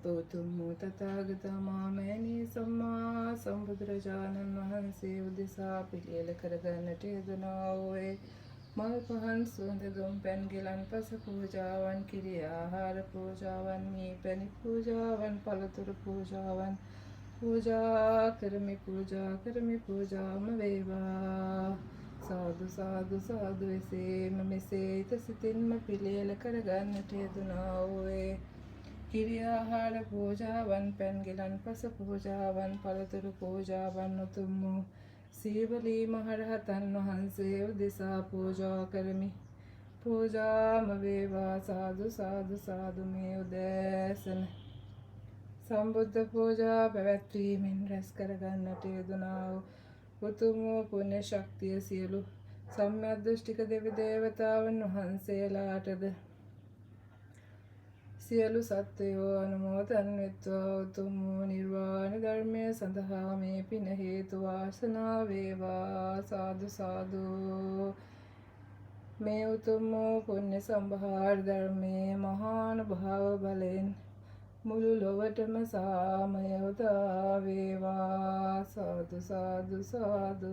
උතුම් තථාගත මාමෑණී සම්මා සම්බුදුරජාණන් වහන්සේ උදෙසා පිළියෙල කරගන්නට යෙදුනා වූ මල් පහන් සුවඳ දුම් පැන් ගිලන් පස පූජාවන් කිරි ආහාර පූජාවන් මී පැණි පූජාවන් පළතුරු පූජාවන් පූජා කරමි පූජාම වේවා. සාදු සාදු සාදු. එසේම මෙසේ ිත සිතින්ම පිළියෙල කරගන්නට යෙදුනා වූ කිරි ආහාර පූජාවන් පැන් ගිලන් පස පූජාවන් පළතුරු පූජාවන් උතුම් වූ සීවලී මහරහතන් වහන්සේ උදෙසා පූජා කරමි. පූජාම වේවා. සාදු සාදු සාදු. මේ උදෑසන සම්බුද්ධ පූජා පැවැත්වීමෙන් රැස් කරගන්නට යෙදුනා වූ උතුම් වූ පුණ්‍ය ශක්තිය සියලු සම්‍යක්දෘෂ්ටික දෙවි දේවතාවුන් වහන්සේලාටද සියලු සත්වයෝ අනුමෝදන් වෙත්වා. උතුම් වූ නිර්වාණ ධර්මය සඳහා මේ පින හේතු වාසනා වේවා. සාදු සාදු. මේ උතුම් වූ පුණ්‍ය සම්භාර ධර්මයේ මහානුභාව බලයෙන් මුළු ලොවටම සාමය උදා වේවා. සාදු සාදු සාදු.